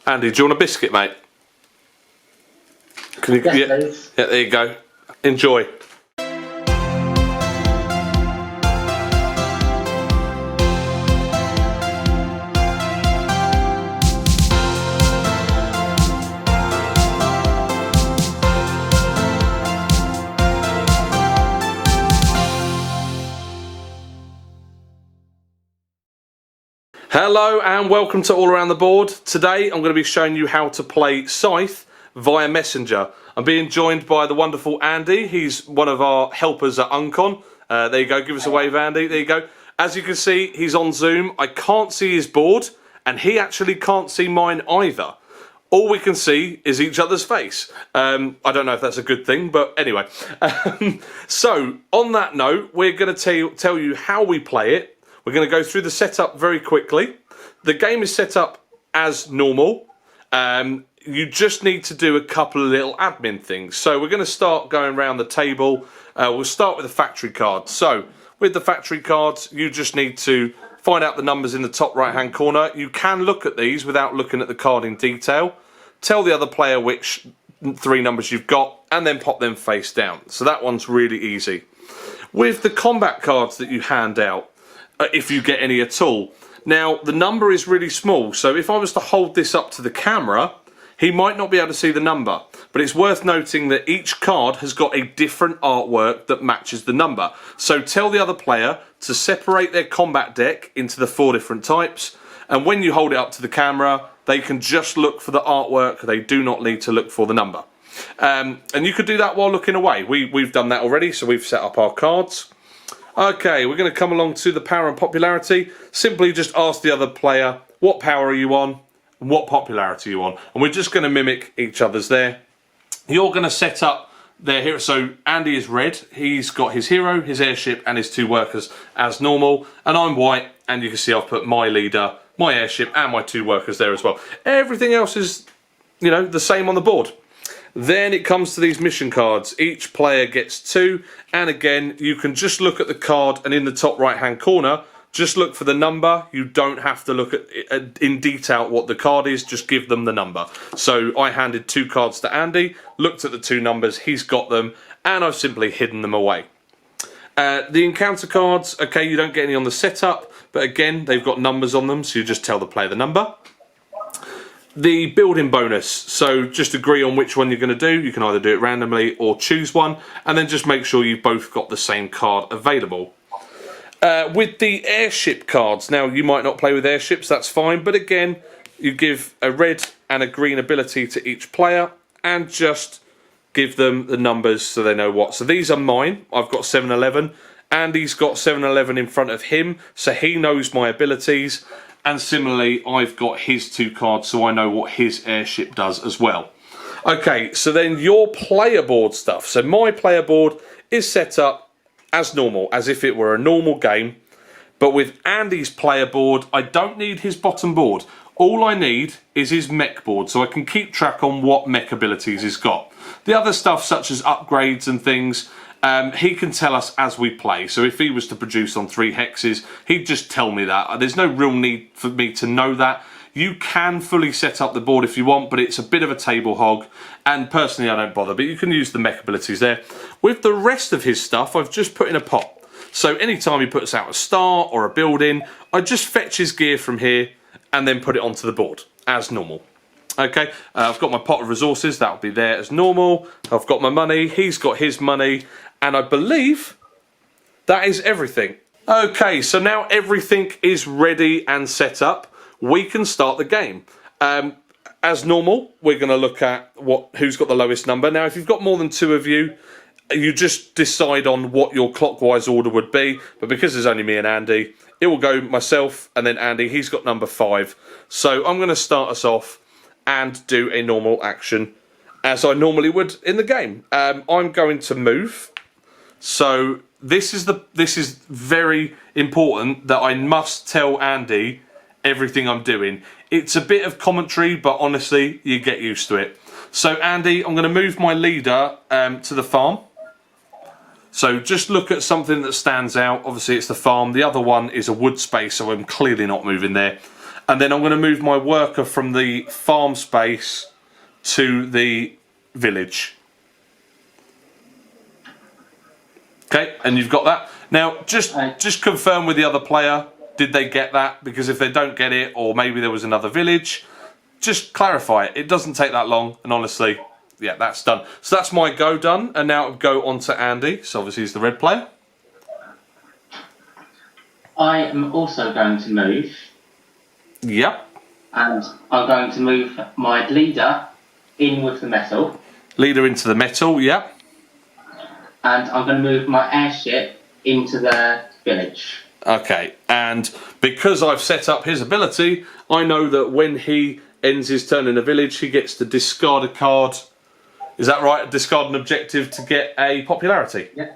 Andy, do you want a biscuit, mate? Can you, yes, yeah, there you go. Enjoy. Hello and welcome to All Around the Board. Today I'm going to be showing you how to play Scythe via Messenger. I'm being joined by the wonderful Andy. He's one of our helpers at Uncon. There you go, give us a wave, Andy. There you go. As you can see, he's on Zoom. I can't see his board and he actually can't see mine either. All we can see is each other's face. I don't know if that's a good thing, but anyway. So on that note, we're going to tell you how we play it. We're going to go through the setup very quickly. The game is set up as normal. You just need to do a couple of little admin things. So we're going to start going around the table. We'll start with the factory cards. So with the factory cards, you just need to find out the numbers in the top right hand corner. You can look at these without looking at the card in detail. Tell the other player which 3 numbers you've got and then pop them face down. So that one's really easy. With the combat cards that you hand out, if you get any at all. Now, the number is really small, so if I was to hold this up to the camera, he might not be able to see the number. But it's worth noting that each card has got a different artwork that matches the number. So tell the other player to separate their combat deck into the 4 different types, and when you hold it up to the camera, they can just look for the artwork. They do not need to look for the number. And you could do that while looking away. We've done that already, so we've set up our cards. Okay, we're going to come along to the power and popularity. Simply just ask the other player, what power are you on and what popularity are you on? And we're just going to mimic each other's there. You're going to set up their hero. So Andy is red. He's got his hero, his airship and his 2 workers as normal. And I'm white, and you can see I've put my leader, my airship and my 2 workers there as well. Everything else is, you know, the same on the board. Then it comes to these mission cards. Each player gets 2, and again, you can just look at the card, and in the top right hand corner, just look for the number. You don't have to look at in detail what the card is, just give them the number. So I handed 2 cards to Andy, looked at the 2 numbers, he's got them, and I've simply hidden them away. The encounter cards, okay, you don't get any on the setup, but again, they've got numbers on them, so you just tell the player the number. The building bonus, so just agree on which one you're going to do. You can either do it randomly or choose one, and then just make sure you've both got the same card available. With the airship cards, now you might not play with airships, that's fine, but again, you give a red and a green ability to each player, and just give them the numbers so they know what. So these are mine. I've got 711. Andy's got 711 in front of him, so he knows my abilities. And similarly, I've got his 2 cards, so I know what his airship does as well. Okay, so then your player board stuff. So my player board is set up as normal, as if it were a normal game. But with Andy's player board, I don't need his bottom board. All I need is his mech board, so I can keep track on what mech abilities he's got. The other stuff, such as upgrades and things, he can tell us as we play. So if he was to produce on 3 hexes, he'd just tell me that. There's no real need for me to know that. You can fully set up the board if you want, but it's a bit of a table hog. And personally, I don't bother, but you can use the mech abilities there. With the rest of his stuff, I've just put in a pot. So anytime he puts out a star or a building, I just fetch his gear from here and then put it onto the board as normal. Okay, I've got my pot of resources, that'll be there as normal. I've got my money, he's got his money, and I believe that is everything. Okay, so now everything is ready and set up. We can start the game. As normal, we're going to look at who's got the lowest number. Now, if you've got more than 2 of you, you just decide on what your clockwise order would be. But because there's only me and Andy, it will go myself and then Andy. He's got number 5. So I'm going to start us off and do a normal action as I normally would in the game. I'm going to move. So this is very important that I must tell Andy everything I'm doing. It's a bit of commentary, but honestly, you get used to it. So Andy, I'm going to move my leader to the farm. So just look at something that stands out. Obviously it's the farm. The other one is a wood space, so I'm clearly not moving there. And then I'm going to move my worker from the farm space to the village. Okay, and you've got that. Now, just confirm with the other player, did they get that? Because if they don't get it, or maybe there was another village, just clarify it. It doesn't take that long, and honestly, yeah, that's done. So that's my go done, and now I'll go on to Andy. So obviously he's the red player. I am also going to move. Yep. And I'm going to move my leader in with the metal. Leader into the metal, yep. And I'm going to move my airship into the village. Okay, and because I've set up his ability, I know that when he ends his turn in a village, he gets to discard a card. Is that right? Discard an objective to get a popularity? Yeah.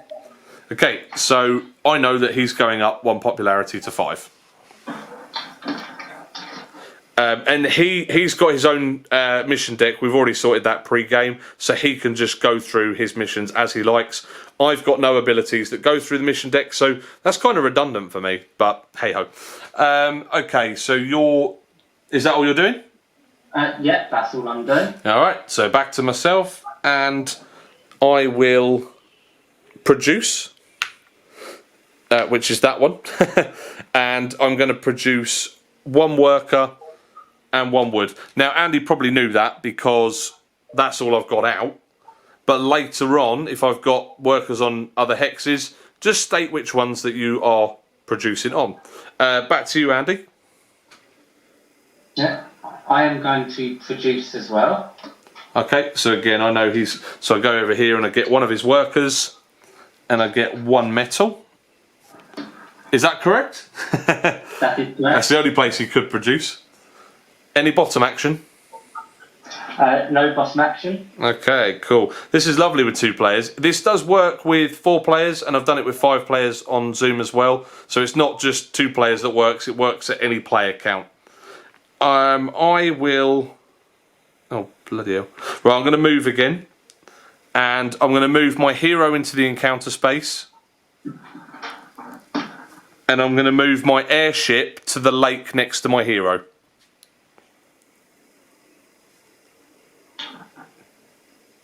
Okay, so I know that he's going up 1 popularity to 5. And he's got his own mission deck. We've already sorted that pre-game, so he can just go through his missions as he likes. I've got no abilities that go through the mission deck, so that's kind of redundant for me, but hey-ho. Okay, so is that all you're doing? Yeah, that's all I'm doing. All right, so back to myself, and I will produce, which is that one, and I'm going to produce 1 worker and 1 wood. Now, Andy probably knew that because that's all I've got out. But later on, if I've got workers on other hexes, just state which ones that you are producing on. Back to you, Andy. Yeah, I am going to produce as well. Okay, so again, I know so I go over here and I get one of his workers and I get 1 metal. Is that correct? That is correct. That's the only place he could produce. Any bottom action? No bottom action. Okay, cool. This is lovely with 2 players. This does work with 4 players, and I've done it with 5 players on Zoom as well. So it's not just 2 players that works, it works at any player count. I will... Oh, bloody hell. Right, I'm going to move again. And I'm going to move my hero into the encounter space. And I'm going to move my airship to the lake next to my hero.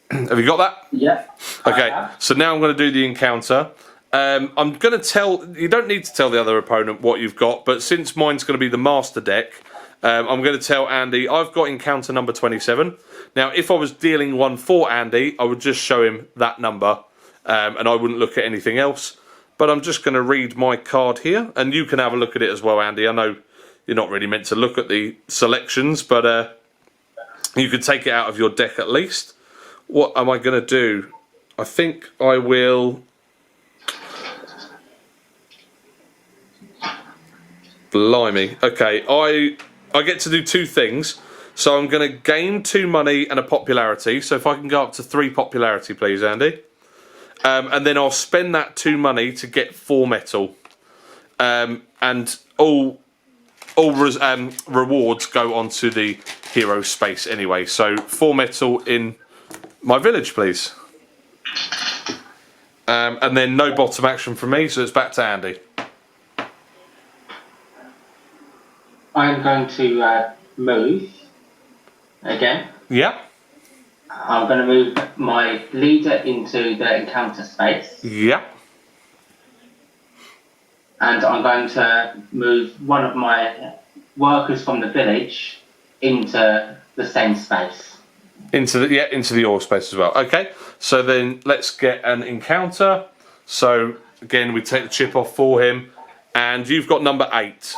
Have you got that? Yeah. Okay, so now I'm going to do the encounter. I'm going to tell... You don't need to tell the other opponent what you've got, but since mine's going to be the master deck, I'm going to tell Andy, I've got encounter number 27. Now, if I was dealing 1 for Andy, I would just show him that number, and I wouldn't look at anything else. But I'm just going to read my card here, and you can have a look at it as well, Andy. I know you're not really meant to look at the selections, but you could take it out of your deck at least. What am I going to do? I think I will... Blimey. Okay, I get to do 2 things. So I'm going to gain 2 money and a popularity. So if I can go up to 3 popularity, please, Andy. And then I'll spend that 2 money to get 4 metal. And all rewards go onto the hero space anyway. So 4 metal in... my village, please. And then no bottom action from me, so it's back to Andy. I'm going to move again. Yeah. I'm going to move my leader into the encounter space. Yeah. And I'm going to move one of my workers from the village into the same space. Into the ore space as well. Okay, so then let's get an encounter. So again, we take the chip off for him, and you've got number 8,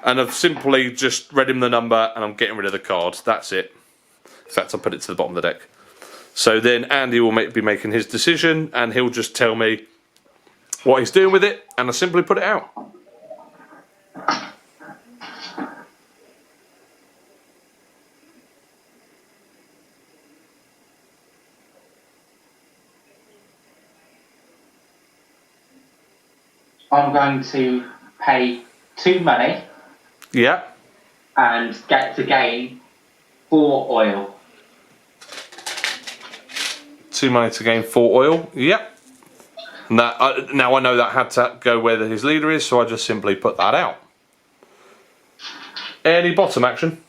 and I've simply just read him the number, and I'm getting rid of the card. That's it. In fact, I'll put it to the bottom of the deck. So then Andy will be making his decision, and he'll just tell me what he's doing with it, and I simply put it out. I'm going to pay 2 money. Yeah. And get to gain 4 oil. 2 money to gain 4 oil. Yep. And that now I know that had to go where his leader is, so I just simply put that out. Any bottom action?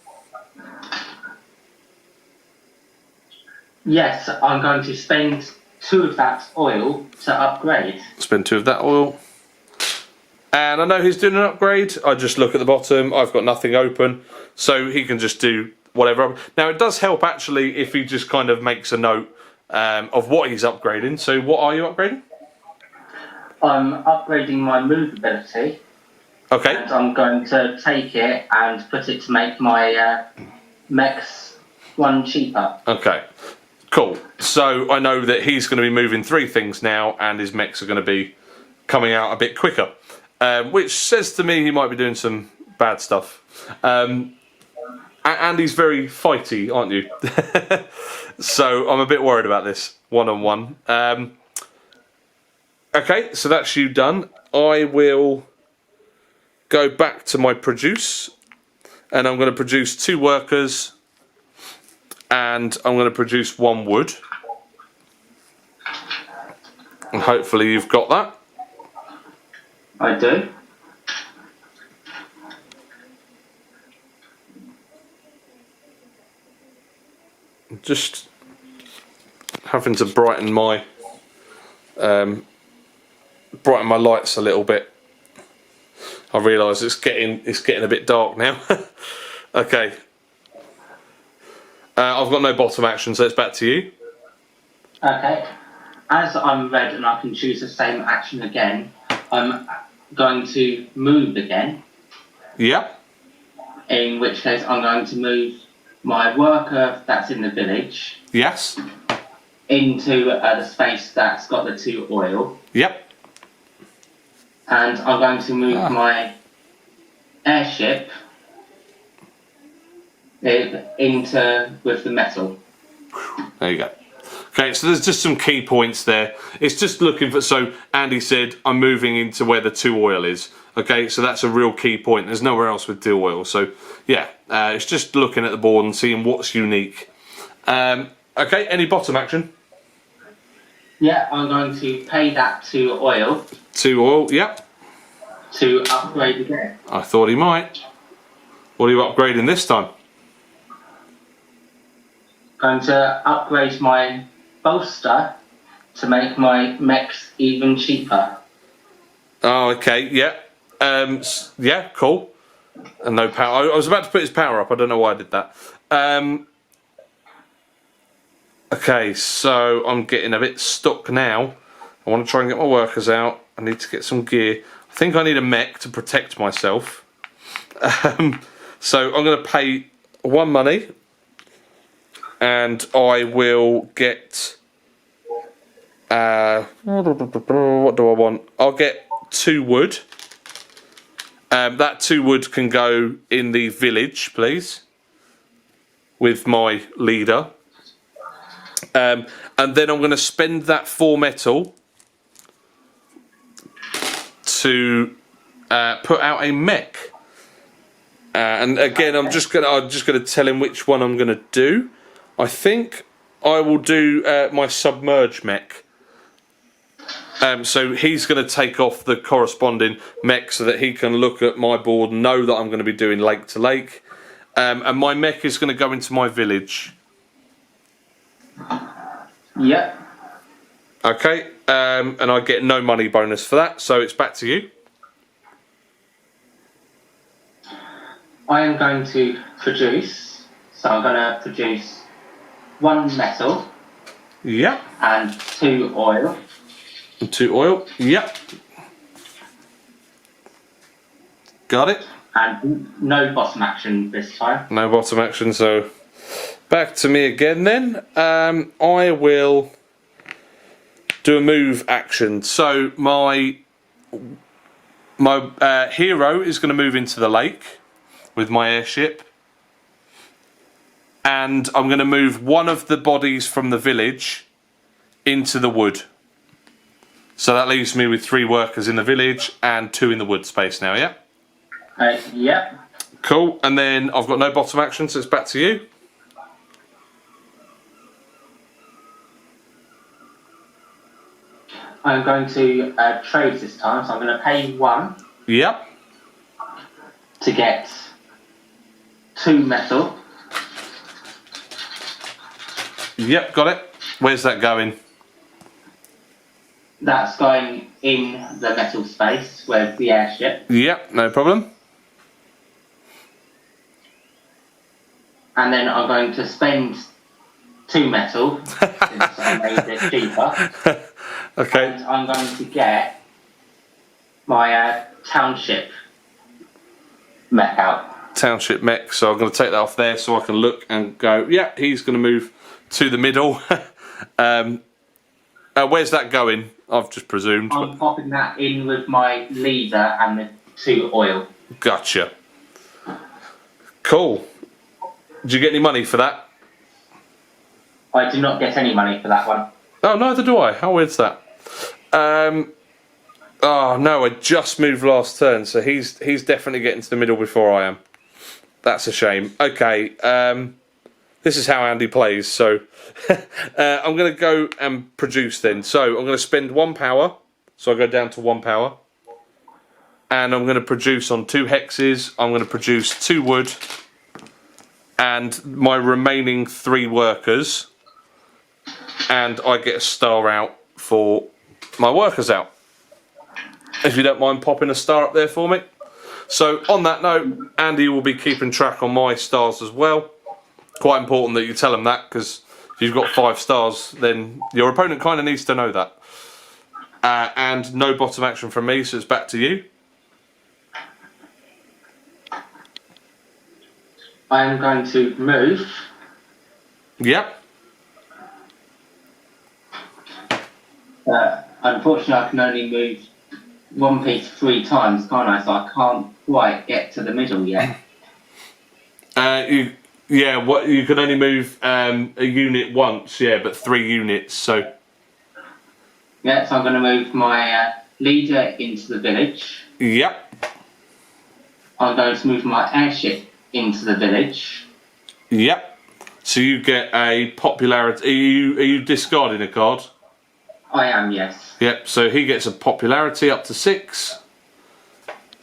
Yes, I'm going to spend 2 of that oil to upgrade. Spend 2 of that oil. And I know he's doing an upgrade. I just look at the bottom. I've got nothing open. So he can just do whatever. Now, it does help, actually, if he just kind of makes a note of what he's upgrading. So what are you upgrading? I'm upgrading my movability. Okay. And I'm going to take it and put it to make my mechs 1 cheaper. Okay. Cool. So I know that he's going to be moving 3 things now, and his mechs are going to be coming out a bit quicker. Which says to me he might be doing some bad stuff. And he's very fighty, aren't you? So I'm a bit worried about this one-on-one. Okay, so that's you done. I will go back to my produce, and I'm going to produce 2 workers, and I'm going to produce 1 wood. And hopefully you've got that. I do. Just having to brighten my lights a little bit. I realise it's getting a bit dark now. Okay. I've got no bottom action, so it's back to you. Okay. As I'm red and I can choose the same action again, I'm going to move again. Yep. In which case I'm going to move my worker that's in the village. Yes. Into the space that's got the 2 oil. Yep. And I'm going to move my airship into with the metal. There you go. Okay, so there's just some key points there. It's just looking for, so Andy said, I'm moving into where the 2 oil is. Okay, so that's a real key point. There's nowhere else with 2 oil. So, yeah, it's just looking at the board and seeing what's unique. Okay, any bottom action? Yeah, I'm going to pay that 2 oil. 2 oil, yep. To upgrade again. I thought he might. What are you upgrading this time? Going to upgrade my bolster to make my mechs even cheaper. Oh, okay, yeah. Yeah, cool. And no power. I was about to put his power up. I don't know why I did that. Okay, so I'm getting a bit stuck now. I want to try and get my workers out. I need to get some gear. I think I need a mech to protect myself. So I'm going to pay 1 money. And I will get... what do I want? I'll get 2 wood. That 2 wood can go in the village, please. With my leader. And then I'm going to spend that 4 metal to put out a mech. And again, I'm just gonna tell him which one I'm gonna do. I think I will do my submerged mech. So he's going to take off the corresponding mech so that he can look at my board and know that I'm going to be doing lake to lake. And my mech is going to go into my village. Yep. Okay, and I get no money bonus for that, so it's back to you. I am going to produce, so I'm going to produce 1 metal. Yep. And 2 oil. And 2 oil, yep. Got it. And no bottom action this time. No bottom action, so back to me again then. I will do a move action. So my hero is going to move into the lake with my airship. And I'm going to move 1 of the bodies from the village into the wood. So that leaves me with 3 workers in the village and 2 in the wood space now, yeah? Yep. Cool, and then I've got no bottom action, so it's back to you. I'm going to trade this time, so I'm going to pay 1. Yep. To get 2 metal. Yep, got it. Where's that going? That's going in the metal space with the airship. Yep, no problem. And then I'm going to spend 2 metal since I made it cheaper. Okay. And I'm going to get my township mech out. Township mech, so I'm going to take that off there so I can look and go, yeah, he's going to move to the middle. Where's that going? I've just presumed. I'm popping that in with my leader and the 2 oil. Gotcha. Cool. Did you get any money for that? I do not get any money for that one. Oh, neither do I. How weird's that? Oh no, I just moved last turn, so he's definitely getting to the middle before I am. That's a shame. Okay, this is how Andy plays, so I'm going to go and produce then. So I'm going to spend 1 power, so I go down to 1 power. And I'm going to produce on 2 hexes, I'm going to produce 2 wood, and my remaining 3 workers, and I get a star out for my workers out. If you don't mind popping a star up there for me. So on that note, Andy will be keeping track on my stars as well. Quite important that you tell him that, because if you've got 5 stars, then your opponent kind of needs to know that. And no bottom action from me, so it's back to you. I am going to move. Yep. Unfortunately, I can only move 1 piece 3 times, can't I? So I can't quite get to the middle yet. You can only move a unit once, yeah, but 3 units, so... Yeah, so I'm going to move my leader into the village. Yep. I'm going to move my airship into the village. Yep. So you get a popularity... Are you discarding a card? I am, yes. Yep, so he gets a popularity up to 6.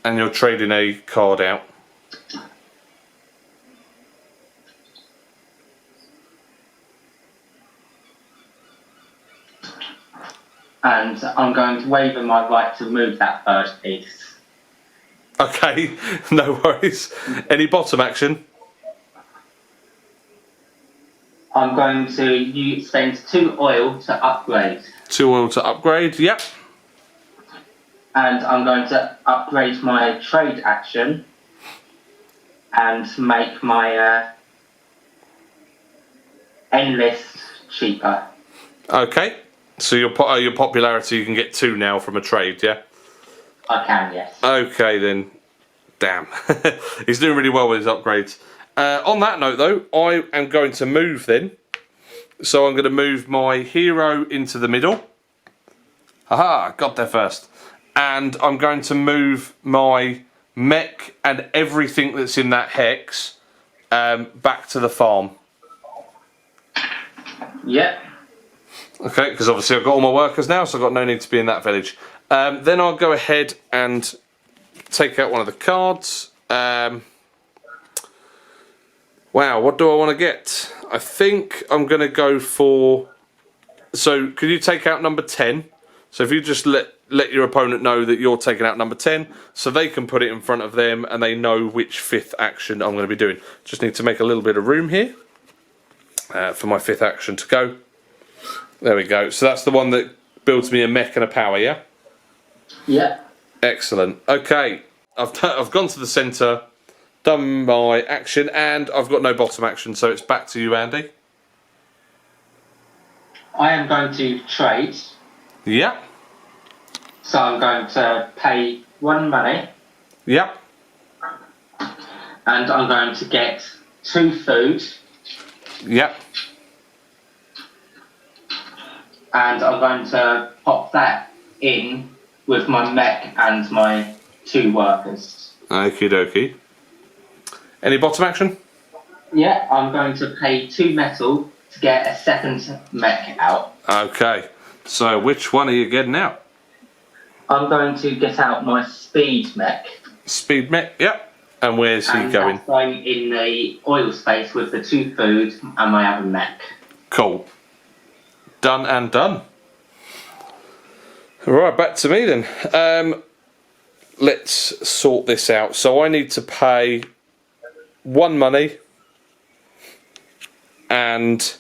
And you're trading a card out. And I'm going to waiver my right to move that 3rd piece. Okay, no worries. Any bottom action? I'm going to spend 2 oil to upgrade. 2 oil to upgrade, yep. And I'm going to upgrade my trade action and make my end list cheaper. Okay, so your popularity, you can get 2 now from a trade, yeah? I can, yes. Okay then. Damn. He's doing really well with his upgrades. On that note though, I am going to move then. So I'm going to move my hero into the middle. Haha, got there first. And I'm going to move my mech and everything that's in that hex back to the farm. Yep. Okay, because obviously I've got all my workers now, so I've got no need to be in that village. Then I'll go ahead and take out one of the cards. Wow, what do I want to get? I think I'm going to go for... So, could you take out number 10? So if you just let your opponent know that you're taking out number 10, so they can put it in front of them and they know which 5th action I'm going to be doing. Just need to make a little bit of room here for my 5th action to go. There we go. So that's the one that builds me a mech and a power, yeah? Yeah. Excellent. Okay, I've gone to the centre, done my action, and I've got no bottom action, so it's back to you, Andy. I am going to trade. Yeah. So I'm going to pay 1 money. Yeah. And I'm going to get 2 food. Yeah. And I'm going to pop that in with my mech and my 2 workers. Okie dokie. Any bottom action? Yeah, I'm going to pay 2 metal to get a 2nd mech out. Okay. So which one are you getting out? I'm going to get out my speed mech. Speed mech, yep. And where's he And going? that's going in the oil space with the 2 food and my other mech. Cool. Done and done. Right, back to me then. Let's sort this out. So I need to pay 1 money, and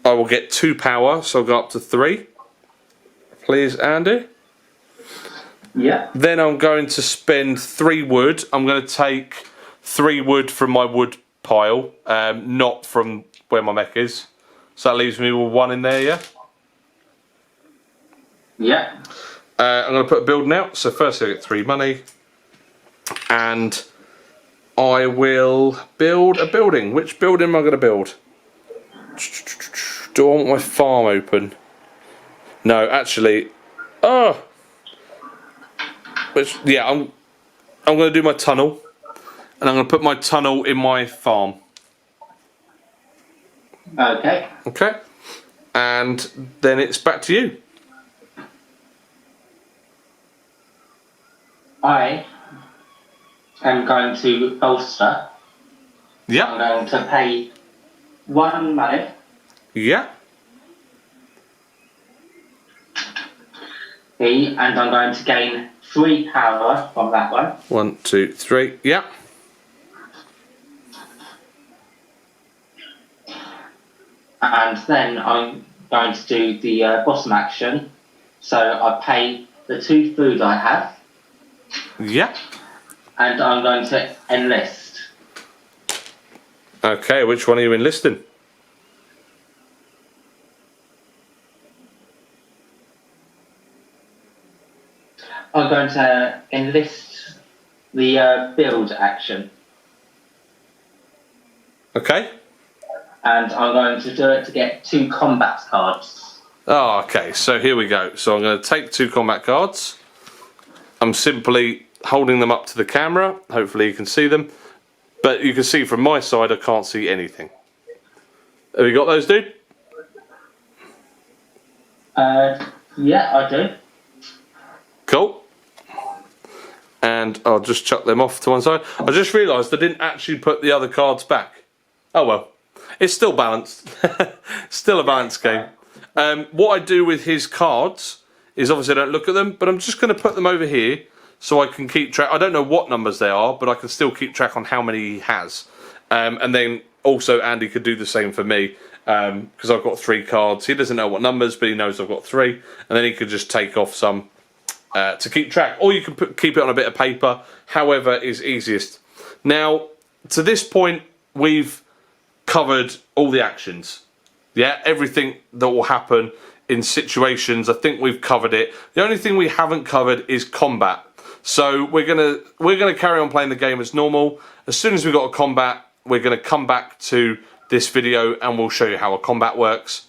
I will get 2 power, so I'll go up to 3. Please, Andy. Yeah. Then I'm going to spend 3 wood. I'm going to take 3 wood from my wood pile, not from where my mech is. So that leaves me with 1 in there, yeah? Yeah. I'm going to put a building out. So first I get 3 money. And I will build a building. Which building am I going to build? Do I want my farm open? No, actually. Oh! Yeah, I'm going to do my tunnel. And I'm going to put my tunnel in my farm. Okay. Okay. And then it's back to you. I am going to bolster. Yeah. I'm going to pay 1 money. Yeah. And I'm going to gain 3 power from that one. 1, 2, 3. Yeah. And then I'm going to do the bottom action. So I pay the 2 food I have. Yeah. And I'm going to enlist. Okay, which one are you enlisting? I'm going to enlist the build action. Okay. And I'm going to do it to get 2 combat cards. Oh, okay, so here we go. So I'm going to take 2 combat cards. I'm simply holding them up to the camera. Hopefully you can see them. But you can see from my side I can't see anything. Have you got those, dude? Yeah, I do. Cool. And I'll just chuck them off to one side. I just realised I didn't actually put the other cards back. Oh well. It's still balanced. Still a balanced game. What I do with his cards is obviously I don't look at them, but I'm just going to put them over here so I can keep track. I don't know what numbers they are, but I can still keep track on how many he has. And then also Andy could do the same for me because I've got 3 cards. He doesn't know what numbers, but he knows I've got 3. And then he could just take off some to keep track. Or you can keep it on a bit of paper, however is easiest. Now, to this point, we've covered all the actions. Yeah, everything that will happen in situations, I think we've covered it. The only thing we haven't covered is combat. So we're gonna carry on playing the game as normal. As soon as we've got a combat, we're gonna come back to this video and we'll show you how a combat works.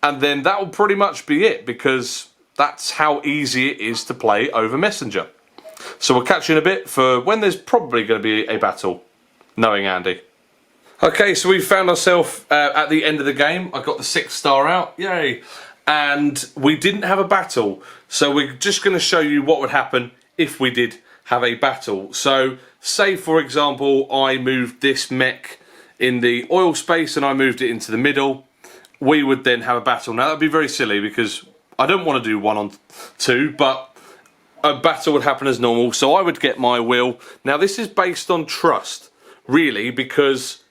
And then that will pretty much be it, because that's how easy it is to play over Messenger. So we'll catch you in a bit for when there's probably going to be a battle, knowing Andy. Okay, so we found ourselves at the end of the game. I got the 6 star out, yay! And we didn't have a battle, so we're just going to show you what would happen if we did have a battle. So, say for example, I moved this mech in the oil space and I moved it into the middle. We would then have a battle. Now that'd be very silly because I don't want to do 1 on 2, but a battle would happen as normal. So I would get my will. Now this is based on trust, really, because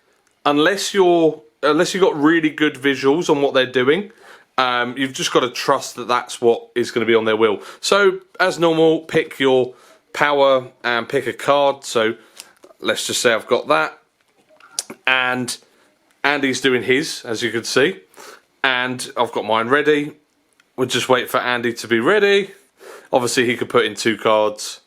unless you've got really good visuals on what they're doing, you've just got to trust that that's what is going to be on their will. So as normal, pick your power and pick a card. So let's just say I've got that, and Andy's doing his, as you can see, and I've got mine ready. We'll just wait for Andy to be ready. Obviously he could put in 2 cards.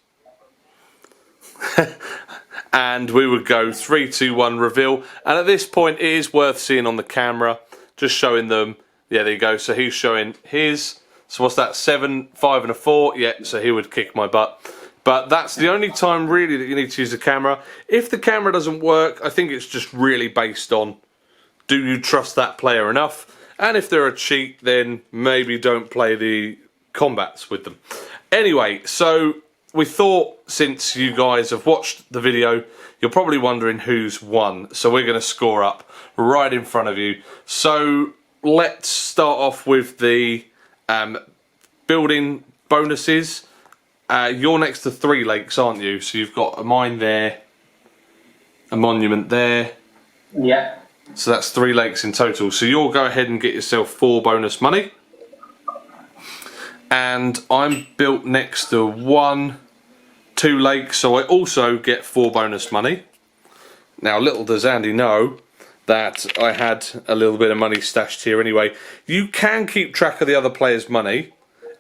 And we would go 3, 2, 1 reveal. And at this point it is worth seeing on the camera, just showing them. Yeah, there you go. So he's showing his. So what's that? 7, 5 and a 4. Yeah, so he would kick my butt. But that's the only time really that you need to use the camera. If the camera doesn't work, I think it's just really based on, do you trust that player enough? And if they're a cheat, then maybe don't play the combats with them. Anyway, so we thought, since you guys have watched the video, you're probably wondering who's won. So we're going to score up right in front of you. So let's start off with the building bonuses. You're next to 3 lakes, aren't you? So you've got a mine there, a monument there. Yeah. So that's 3 lakes in total. So you'll go ahead and get yourself 4 bonus money. And I'm built next to 2 lakes, so I also get 4 bonus money. Now, little does Andy know that I had a little bit of money stashed here anyway. You can keep track of the other players' money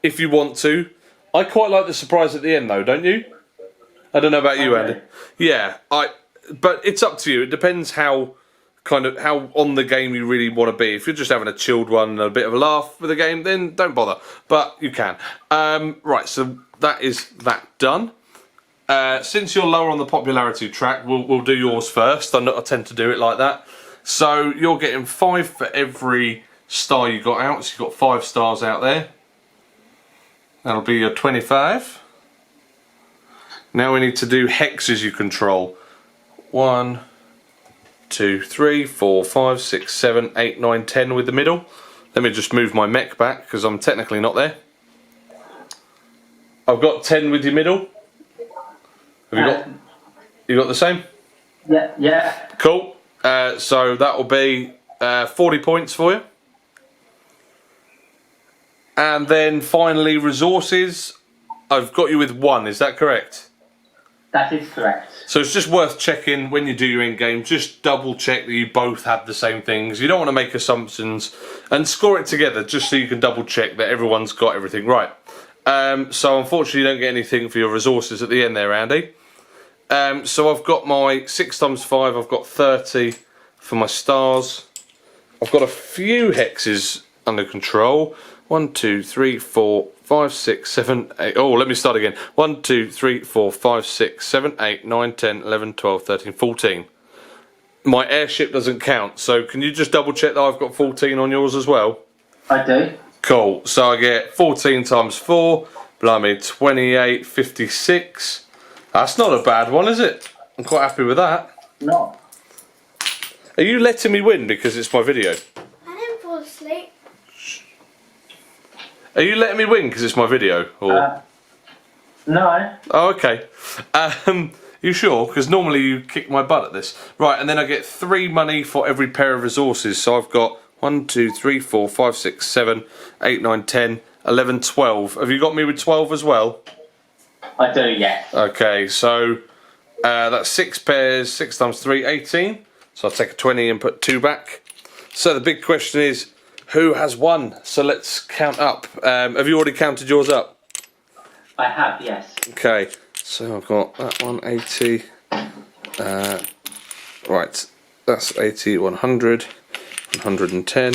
if you want to. I quite like the surprise at the end though, don't you? I don't know about you, Andy. Yeah, but it's up to you. It depends how on the game you really want to be. If you're just having a chilled one and a bit of a laugh with the game, then don't bother. But you can. Right, so that is that done. Since you're lower on the popularity track, we'll do yours first. I tend to do it like that. So you're getting 5 for every star you got out. So you've got 5 stars out there. That'll be your 25. Now we need to do hexes you control. 1, 2, 3, 4, 5, 6, 7, 8, 9, 10 with the middle. Let me just move my mech back because I'm technically not there. I've got 10 with your middle. Have you got the same? Yeah, yeah. Cool. So that will be 40 points for you. And then finally resources. I've got you with 1, is that correct? That is correct. So it's just worth checking when you do your in-game, just double check that you both have the same things. You don't want to make assumptions, and score it together just so you can double check that everyone's got everything right. So unfortunately you don't get anything for your resources at the end there, Andy. So I've got my 6 times 5, I've got 30 for my stars. I've got a few hexes under control. 1, 2, 3, 4, 5, 6, 7, 8. Oh, let me start again. 1, 2, 3, 4, 5, 6, 7, 8, 9, 10, 11, 12, 13, 14. My airship doesn't count, so can you just double check that I've got 14 on yours as well? I do. Cool, so I get 14 times 4, blimey, 28, 56. That's not a bad one, is it? I'm quite happy with that. No. Are you letting me win because it's my video? I didn't fall asleep. Are you letting me win because it's my video? Or? No. Oh, okay. You sure? Because normally you kick my butt at this. Right, and then I get 3 money for every pair of resources. So I've got 1, 2, 3, 4, 5, 6, 7, 8, 9, 10, 11, 12. Have you got me with 12 as well? I do, yes. Okay, so that's 6 pairs, 6 times 3, 18. So I'll take a 20 and put 2 back. So the big question is, who has won? So let's count up. Have you already counted yours up? I have, yes. Okay, so I've got that one, 80. Right, that's 80, 100, 110,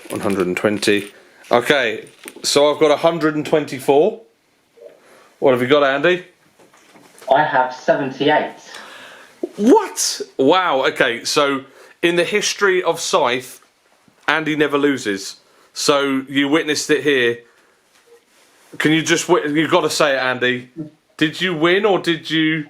120. Okay, so I've got 124. What have you got, Andy? I have 78. What? Wow, okay, so in the history of Scythe, Andy never loses. So you witnessed it here. Can you just, you've got to say it, Andy. Did you win or did you?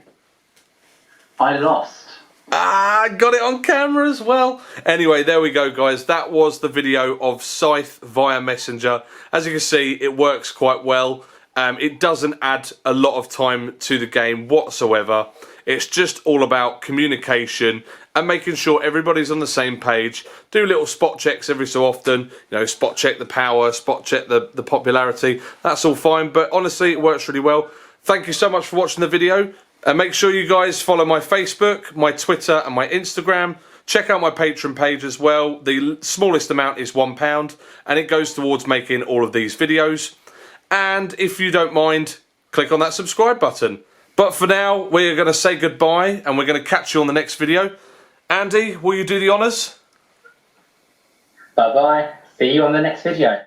I lost. Ah, got it on camera as well. Anyway, there we go, guys. That was the video of Scythe via Messenger. As you can see, it works quite well. It doesn't add a lot of time to the game whatsoever. It's just all about communication and making sure everybody's on the same page. Do little spot checks every so often. You know, spot check the power, spot check the popularity. That's all fine, but honestly, it works really well. Thank you so much for watching the video. And make sure you guys follow my Facebook, my Twitter and my Instagram. Check out my Patreon page as well. The smallest amount is £1 and it goes towards making all of these videos. And if you don't mind, click on that subscribe button. But for now, we're going to say goodbye and we're going to catch you on the next video. Andy, will you do the honours? Bye-bye. See you on the next video.